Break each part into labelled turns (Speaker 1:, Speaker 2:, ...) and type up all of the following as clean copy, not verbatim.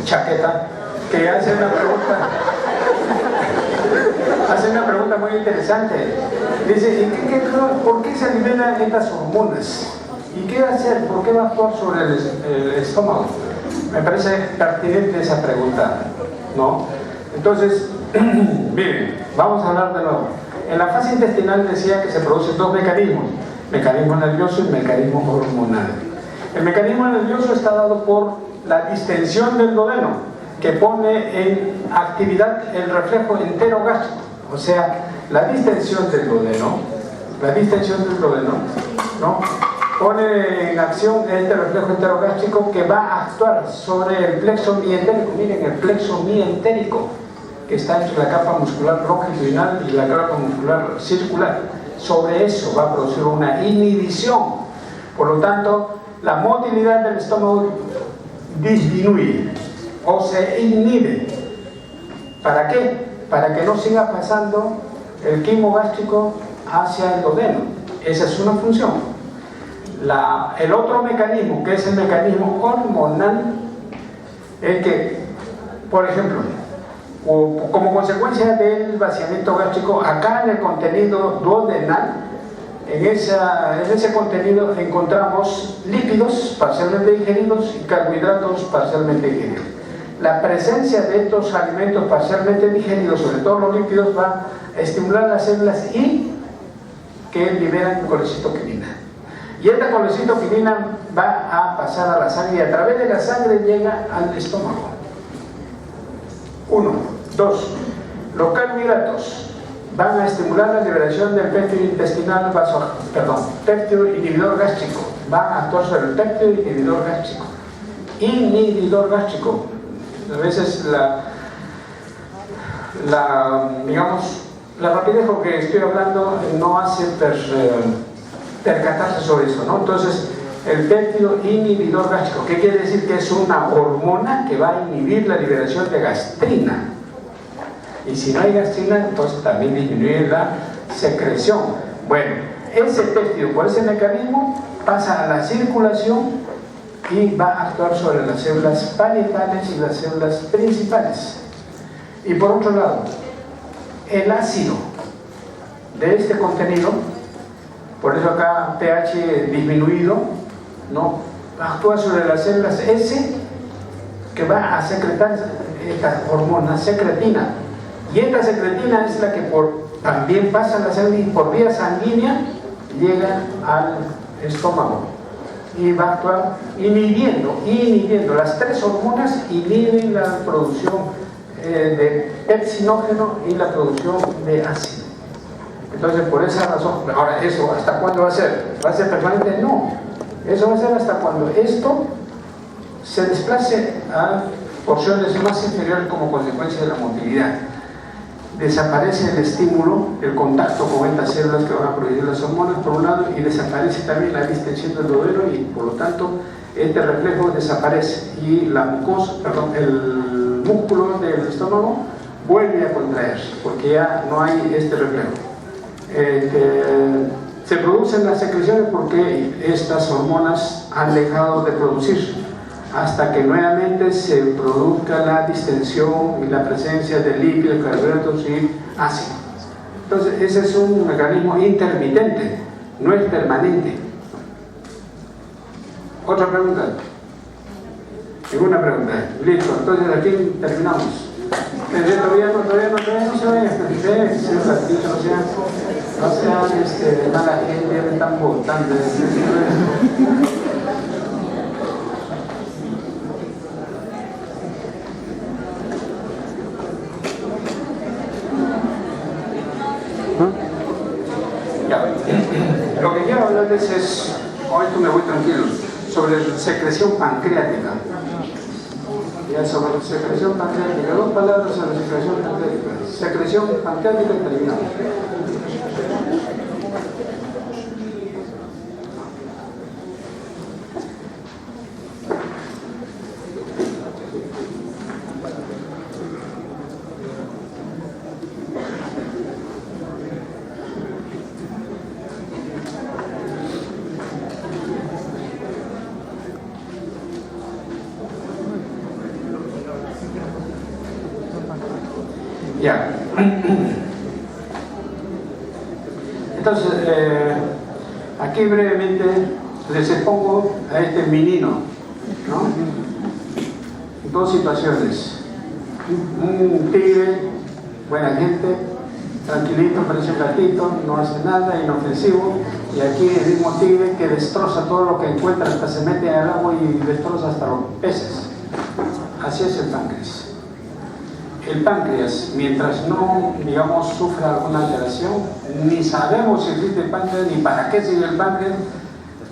Speaker 1: chaqueta, que hace una pregunta muy interesante. Dice, ¿por qué se liberan estas hormonas? ¿Y qué va a hacer? ¿Por qué va a actuar sobre el estómago? Me parece pertinente esa pregunta, ¿no? Entonces, miren, vamos a hablar de nuevo. En la fase intestinal decía que se producen dos mecanismos: mecanismo nervioso y mecanismo hormonal. El mecanismo nervioso está dado por la distensión del duodeno, que pone en actividad el reflejo enterogástrico. O sea, la distensión del duodeno, ¿no?, pone en acción este reflejo enterogástrico que va a actuar sobre el plexo mientérico. Miren, el plexo mientérico, que está entre la capa muscular longitudinal y la capa muscular circular. Sobre eso va a producir una inhibición. Por lo tanto, la motilidad del estómago disminuye o se inhibe. ¿Para qué? Para que no siga pasando el quimo gástrico hacia el duodeno. Esa es una función. El otro mecanismo, que es el mecanismo hormonal, es que, por ejemplo, como consecuencia del vaciamiento gástrico, acá en el contenido duodenal, en ese contenido encontramos lípidos parcialmente digeridos y carbohidratos parcialmente digeridos. La presencia de estos alimentos parcialmente digeridos, sobre todo los lípidos, va a estimular las células I que liberan colecitoquinina. Y esta colecitoquinina va a pasar a la sangre y a través de la sangre llega al estómago. 1. 2. Los carbohidratos van a estimular la liberación del péptido intestinal péptido inhibidor gástrico. Van a actuar sobre el péptido inhibidor gástrico. Inhibidor gástrico. A veces la rapidez con que estoy hablando no hace percatarse sobre eso, ¿no? Entonces, el péptido inhibidor gástrico, ¿qué quiere decir? Que es una hormona que va a inhibir la liberación de gastrina. Y si no hay gastrina, entonces también disminuye la secreción. Bueno, ese péptido, por ese mecanismo, pasa a la circulación y va a actuar sobre las células parietales y las células principales. Y por otro lado, el ácido de este contenido, por eso acá pH disminuido, ¿no?, actúa sobre las células S, que va a secretar esta hormona secretina. Y esta secretina es la que también pasa a la célula y por vía sanguínea llega al estómago. Y va a actuar inhibiendo. Las tres hormonas inhiben la producción de pepsinógeno y la producción de ácido. Entonces, por esa razón, ahora, ¿eso hasta cuándo va a ser? ¿Va a ser permanente? No. Eso va a ser hasta cuando esto se desplace a porciones más inferiores como consecuencia de la motilidad. Desaparece el estímulo, el contacto con estas células que van a producir las hormonas, por un lado, y desaparece también la distensión del duodeno y, por lo tanto, este reflejo desaparece y la mucosa, el músculo del estómago vuelve a contraerse porque ya no hay este reflejo. Se producen las secreciones porque estas hormonas han dejado de producirse hasta que nuevamente se produzca la distensión y la presencia de lípidos, carbohidratos y ácido. Entonces, ese es un mecanismo intermitente, no es permanente. ¿Otra pregunta? ¿Ninguna pregunta? Listo, entonces aquí terminamos. Todavía no se vayan, no sean mala gente, me están votando. Lo que quiero hablarles es, con esto me voy tranquilo, sobre la secreción pancreática. Ya, sobre la secreción pancreática, dos palabras sobre la secreción pancreática. Secreción pancreática y terminamos. Entonces, aquí brevemente les expongo a este menino, ¿no? Dos situaciones. Un tigre, buena gente, tranquilito, parece un gatito, no hace nada, inofensivo, y aquí el mismo tigre que destroza todo lo que encuentra, hasta se mete al agua y destroza hasta los peces. Así es el páncreas. El páncreas, mientras no, digamos, sufra alguna alteración, ni sabemos si existe el páncreas, ni para qué sirve el páncreas,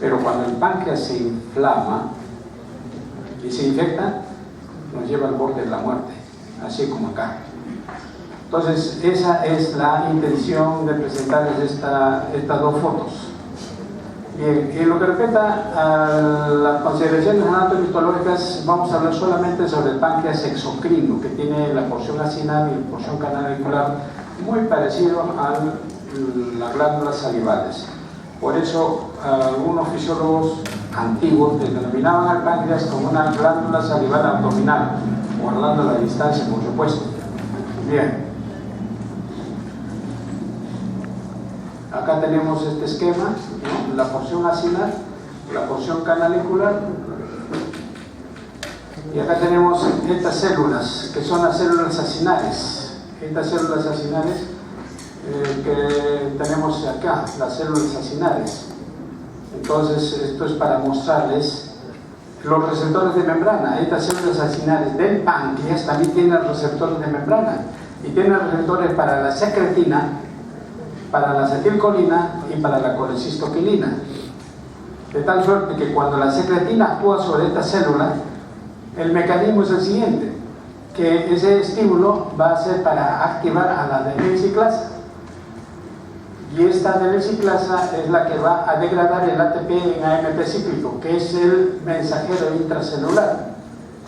Speaker 1: pero cuando el páncreas se inflama y se infecta, nos lleva al borde de la muerte, así como acá. Entonces, esa es la intención de presentarles estas dos fotos. Bien, en lo que respecta a las consideraciones anatomopatológicas, vamos a hablar solamente sobre el páncreas exocrino, que tiene la porción acinal y la porción canalicular muy parecido a las glándulas salivales. Por eso, algunos fisiólogos antiguos denominaban al páncreas como una glándula salival abdominal, guardando la distancia, por supuesto. Bien. Acá tenemos este esquema, ¿no? La porción acinal, la porción canalicular, y acá tenemos estas células, que son las células acinales. Estas células acinales que tenemos acá, las células acinales. Entonces, esto es para mostrarles los receptores de membrana. Estas células acinales del páncreas también tienen receptores de membrana, y tienen receptores para la secretina, para la acetilcolina y para la colecistoquinina. De tal suerte que cuando la secretina actúa sobre esta célula, el mecanismo es el siguiente, que ese estímulo va a ser para activar a la adenosiclasa, y esta adenosiclasa es la que va a degradar el ATP en AMP cíclico, que es el mensajero intracelular,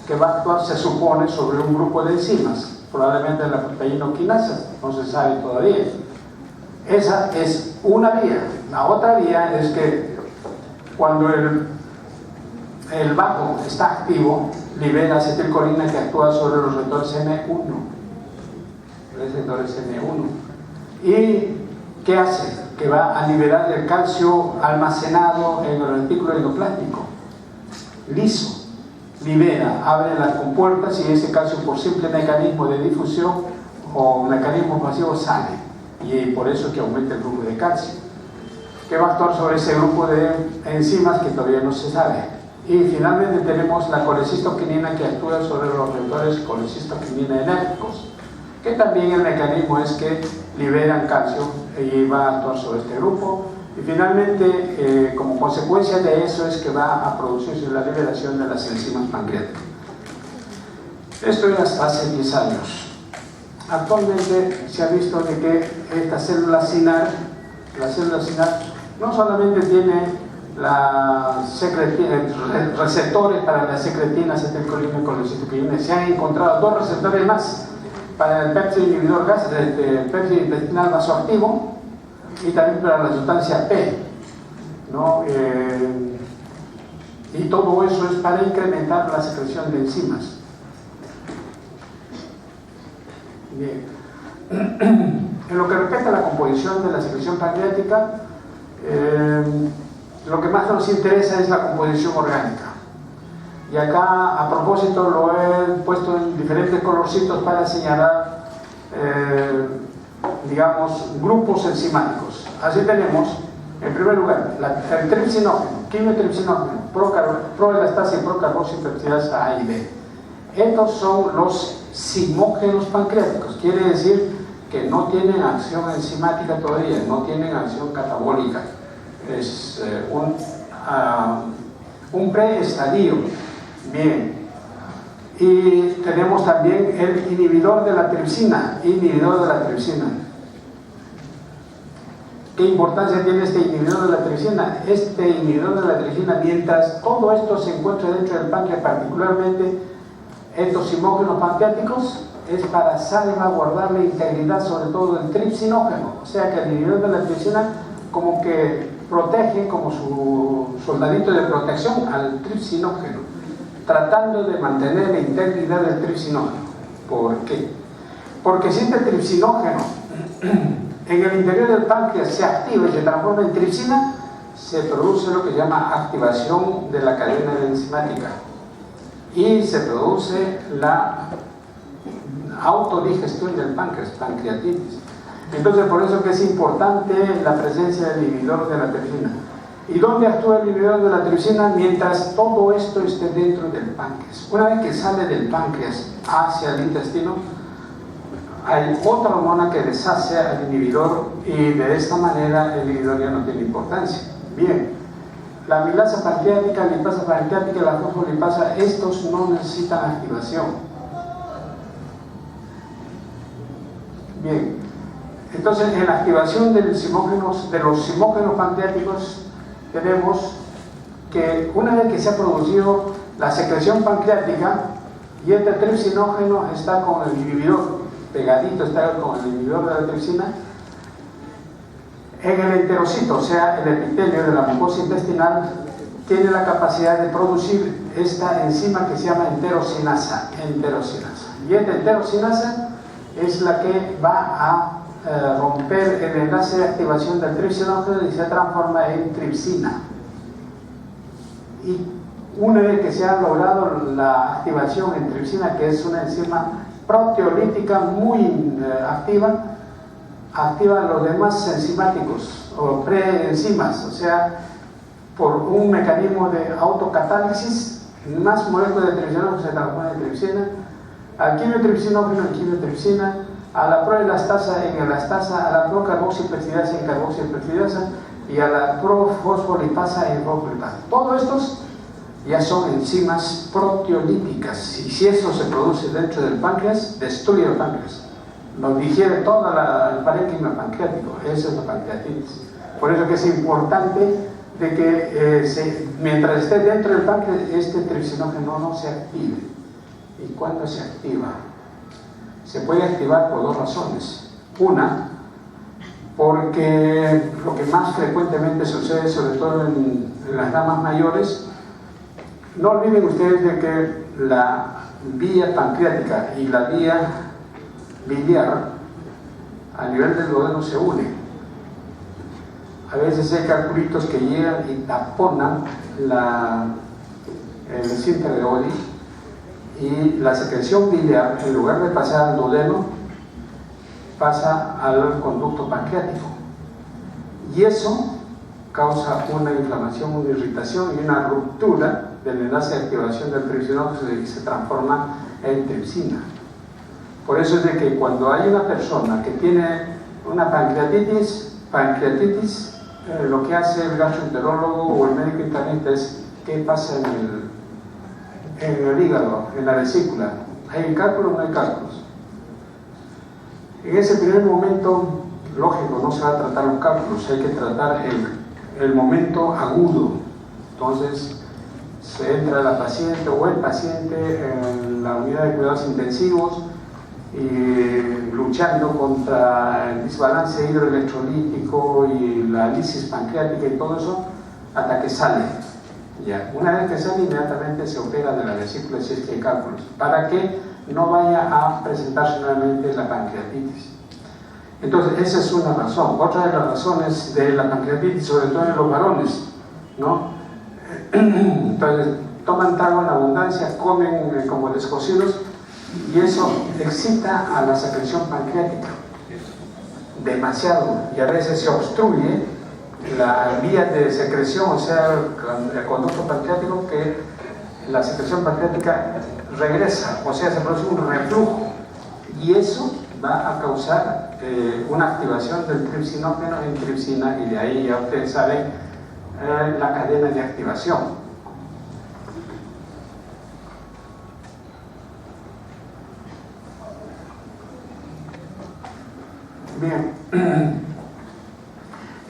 Speaker 1: que va a actuar, se supone, sobre un grupo de enzimas, probablemente la proteínoquinasa, no se sabe todavía. Esa es una vía. La otra vía es que cuando el vago está activo, libera acetilcolina que actúa sobre los receptores M1. ¿Y qué hace? Que va a liberar el calcio almacenado en el retículo endoplástico, liso. Libera, abre las compuertas y ese calcio, por simple mecanismo de difusión o mecanismo pasivo, sale. Y por eso es que aumenta el flujo de calcio, que va a actuar sobre ese grupo de enzimas que todavía no se sabe. Y finalmente tenemos la colecistoquinina, que actúa sobre los receptores colecistoquinina enérgicos, que también el mecanismo es que liberan calcio y va a actuar sobre este grupo. Y finalmente, como consecuencia de eso, es que va a producirse la liberación de las enzimas pancreáticas. Esto era hasta hace 10 años. Actualmente se ha visto de que esta célula acinal, no solamente tiene receptores para la secretina, acetilcolina y colecistoquinina, se han encontrado dos receptores más para el péptido inhibidor gas, el péptido intestinal vasoactivo, y también para la sustancia P, ¿no? Y todo eso es para incrementar la secreción de enzimas. Bien. En lo que respecta a la composición de la secreción pancreática, lo que más nos interesa es la composición orgánica. Y acá, a propósito, lo he puesto en diferentes colorcitos para señalar, digamos, grupos enzimáticos. Así tenemos, en primer lugar, el tripsinógeno, quimiotripsinógeno, proelastasa y procarboxipeptidasa A y B. Estos son los zimógenos pancreáticos, quiere decir que no tienen acción enzimática todavía, no tienen acción catabólica. Es un preestadio. Bien. Y tenemos también el inhibidor de la tripsina, ¿Qué importancia tiene este inhibidor de la tripsina? Este inhibidor de la tripsina, mientras todo esto se encuentra dentro del páncreas, particularmente estos zimógenos pancreáticos, es para salvaguardar la integridad, sobre todo del tripsinógeno. O sea que el inhibidor de la tripsina como que protege, como su soldadito de protección al tripsinógeno, tratando de mantener la integridad del tripsinógeno. ¿Por qué? Porque si este tripsinógeno en el interior del páncreas se activa y se transforma en tripsina, se produce lo que se llama activación de la cadena enzimática y se produce la autodigestión del páncreas, pancreatitis. Entonces, por eso que es importante la presencia del inhibidor de la tripsina. ¿Y dónde actúa el inhibidor de la tripsina? Mientras todo esto esté dentro del páncreas. Una vez que sale del páncreas hacia el intestino, hay otra hormona que deshace al inhibidor y de esta manera el inhibidor ya no tiene importancia. Bien, la amilasa pancreática, la lipasa pancreática y la fosfolipasa, estos no necesitan activación. Bien, entonces en la activación de los zimógenos pancreáticos tenemos que una vez que se ha producido la secreción pancreática y este tripsinógeno está con el inhibidor, pegadito está con el inhibidor de la tripsina, en el enterocito, o sea, el epitelio de la mucosa intestinal, tiene la capacidad de producir esta enzima que se llama enterocinasa. Y esta enterocinasa es la que va a romper el enlace de activación del tripsinógeno y se transforma en tripsina. Y una vez que se ha logrado la activación en tripsina, que es una enzima proteolítica muy activa los demás enzimáticos o preenzimas, o sea, por un mecanismo de autocatálisis, más moléculas de tripsinógeno se transforman en tripsina, al quimiotripsinógeno en quimiotripsina, a la proelastasa en elastasa, a la procarboxipeptidasa en carboxipeptidasa y a la profosfolipasa en fosfolipasa. Todos estos ya son enzimas proteolíticas y si eso se produce dentro del páncreas, destruye el páncreas. Nos digiere todo el parénquima pancreático, esa es la pancreatitis. Por eso que es importante de que mientras esté dentro del páncreas, este tripsinógeno no se active. ¿Y cuándo se activa? Se puede activar por dos razones. Una, porque lo que más frecuentemente sucede, sobre todo en las damas mayores, no olviden ustedes de que la vía pancreática y la vía biliar a nivel del duodeno se unen. A veces hay calculitos que llegan y taponan el esfínter de Oddi y la secreción biliar, en lugar de pasar al duodeno, pasa al conducto pancreático. Y eso causa una inflamación, una irritación y una ruptura del enlace de activación del tripsinógeno y se transforma en tripsina. Por eso es de que cuando hay una persona que tiene una pancreatitis, lo que hace el gastroenterólogo o el médico internista es qué pasa en el hígado, en la vesícula. ¿Hay cálculos o no hay cálculos? En ese primer momento, lógico, no se va a tratar los cálculos, hay que tratar el momento agudo. Entonces, se entra la paciente o el paciente en la unidad de cuidados intensivos y luchando contra el desbalance hidroelectrolítico y la lisis pancreática y todo eso hasta que sale. Ya. Una vez que sale, inmediatamente se opera de la vesícula si es que hay cálculos, para que no vaya a presentarse nuevamente la pancreatitis. Entonces, esa es una razón. Otra de las razones de la pancreatitis, sobre todo en los varones, ¿no? Entonces, toman trago en abundancia, comen como descosidos y eso excita a la secreción pancreática demasiado y a veces se obstruye la vía de secreción, o sea, el conducto pancreático, que la secreción pancreática regresa, o sea, se produce un reflujo y eso va a causar una activación del tripsinógeno en tripsina y de ahí ya ustedes saben la cadena de activación. Bien,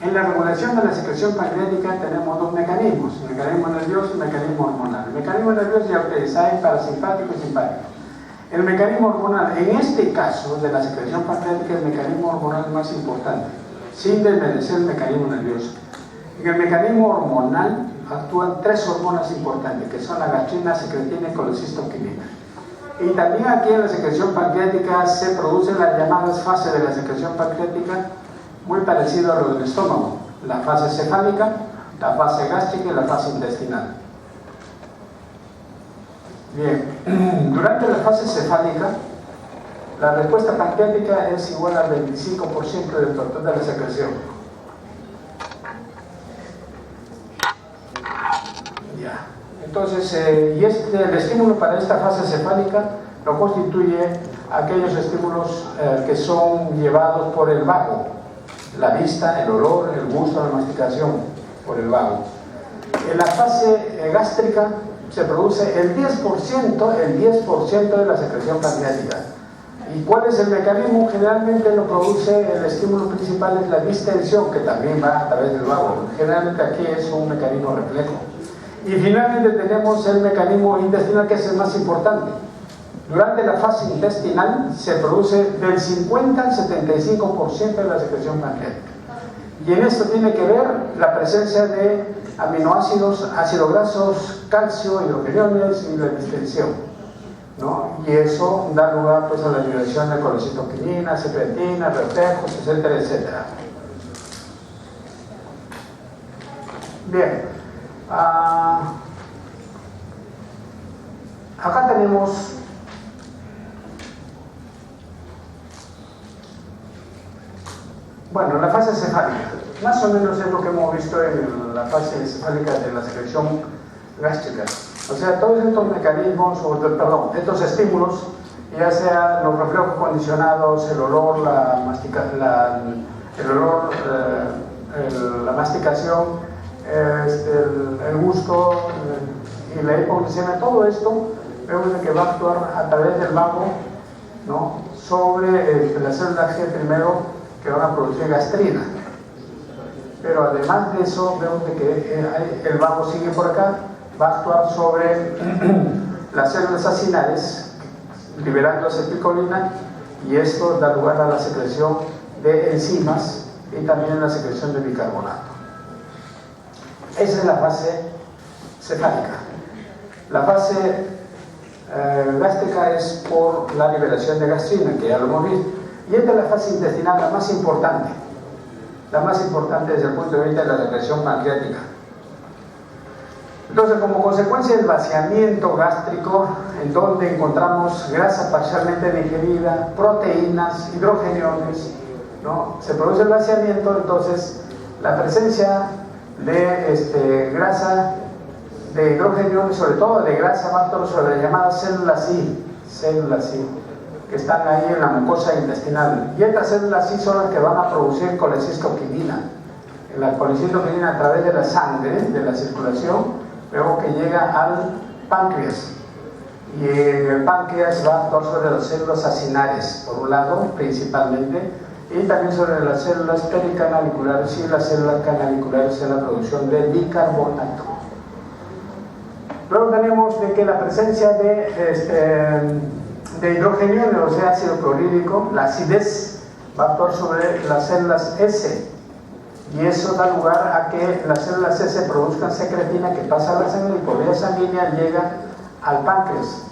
Speaker 1: en la regulación de la secreción pancreática tenemos dos mecanismos, el mecanismo nervioso y el mecanismo hormonal. El mecanismo nervioso ya ustedes saben, parasimpático y simpático. El mecanismo hormonal, en este caso de la secreción pancreática, el mecanismo hormonal es más importante, sin desmerecer el mecanismo nervioso. En el mecanismo hormonal actúan tres hormonas importantes, que son la gastrina, secretina y colecistoquinina. Y también aquí en la secreción pancreática se producen las llamadas fases de la secreción pancreática, muy parecido a lo del estómago: la fase cefálica, la fase gástrica y la fase intestinal. Bien, durante la fase cefálica, la respuesta pancreática es igual al 25% del total de la secreción. Ya. Entonces, el estímulo para esta fase cefálica lo constituye aquellos estímulos que son llevados por el vago: la vista, el olor, el gusto, la masticación, por el vago. En la fase gástrica se produce el 10% de la secreción pancreática. ¿Y cuál es el mecanismo? Generalmente lo produce, el estímulo principal es la distensión, que también va a través del vago. Generalmente aquí es un mecanismo reflejo. Y finalmente tenemos el mecanismo intestinal, que es el más importante. Durante la fase intestinal se produce del 50 al 75% de la secreción pancreática. Y en esto tiene que ver la presencia de aminoácidos, ácidos grasos, calcio, hidrogeniones y la distensión, ¿no? Y eso da lugar pues a la liberación de colecitoquinina, secretina, reflejos, etcétera, etcétera. Bien, acá tenemos la fase cefálica. Más o menos es lo que hemos visto en la fase cefálica de la secreción gástrica. O sea, todos estos mecanismos, estos estímulos, ya sea los reflejos condicionados, el olor, la masticación, el gusto y la hipoglucemia, todo esto vemos que va a actuar a través del vago, ¿no?, sobre las células G primero, que van a producir gastrina. Pero además de eso, vemos que el vago sigue por acá, va a actuar sobre las células acinales, liberando acetilcolina, y esto da lugar a la secreción de enzimas y también la secreción de bicarbonato. Esa es la fase cefálica. La fase gástrica es por la liberación de gastrina, que ya lo hemos visto. Y esta es la fase intestinal, la más importante desde el punto de vista de la secreción pancreática. Entonces, como consecuencia del vaciamiento gástrico, en donde encontramos grasa parcialmente digerida, proteínas, hidrogeniones, ¿no?, se produce el vaciamiento. Entonces la presencia de grasa, de hidrogeniones, sobre todo de grasa, va a actuar sobre las llamadas células I, que están ahí en la mucosa intestinal. Y estas células sí son las que van a producir colecistoquinina. La colecistoquinina, a través de la sangre, de la circulación, luego que llega al páncreas. Y en el páncreas va a actuar sobre las células acinares, por un lado, principalmente, y también sobre las células pericanaliculares y las células canaliculares en la producción de bicarbonato. Luego tenemos de que la presencia de hidrogeniones, o sea, ácido clorhídrico, la acidez, va a actuar sobre las células S, y eso da lugar a que las células S produzcan secretina, que pasa a la sangre y por vía sanguínea llega al páncreas.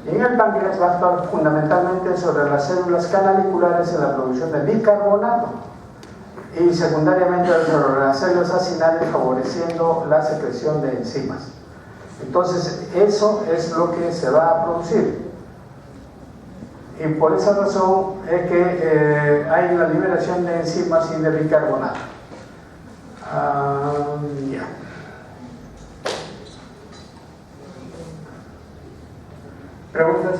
Speaker 1: Y en el páncreas va a actuar fundamentalmente sobre las células canaliculares en la producción de bicarbonato, y secundariamente sobre las células acinales, favoreciendo la secreción de enzimas. Entonces, eso es lo que se va a producir. Y por esa razón es que hay la liberación de enzimas y de bicarbonato. Ya. ¿Preguntas?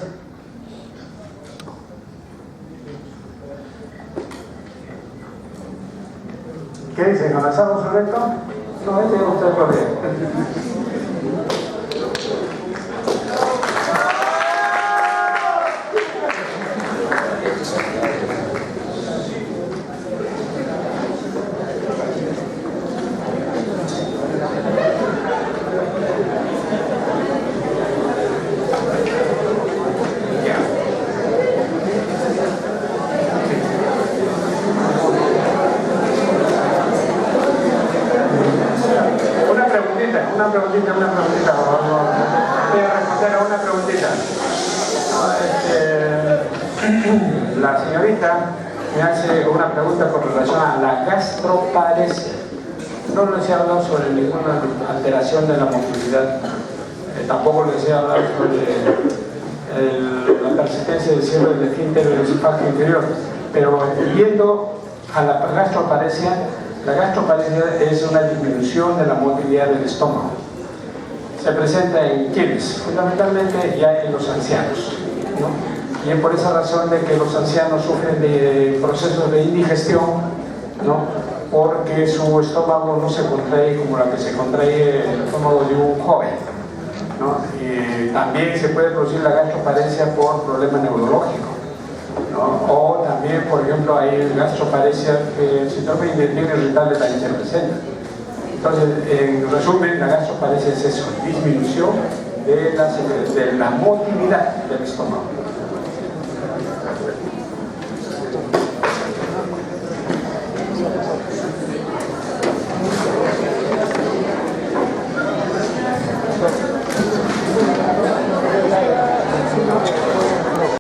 Speaker 1: ¿Qué dicen? ¿Avanzamos sobre esto? No, este ya ustedes lo ven. Una preguntita. Voy a responder a una preguntita. La señorita me hace una pregunta con relación a la gastroparesia. No les he hablado sobre ninguna alteración de la motilidad, tampoco les he hablado sobre la persistencia del cierre del esfínter del esófago inferior, pero yendo a la gastroparesia es una disminución de la motilidad del estómago. Se presenta en quienes, fundamentalmente ya en los ancianos, ¿no? Y es por esa razón de que los ancianos sufren de procesos de indigestión, ¿no? Porque su estómago no se contrae como la que se contrae el estómago de un joven, ¿no? Y también se puede producir la gastroparesia por problema neurológico, ¿no? O también, por ejemplo, hay gastroparesia que el síndrome de intestino irritable también se presenta. Entonces, en resumen, la gastroparesia es eso, disminución de la motilidad del estómago.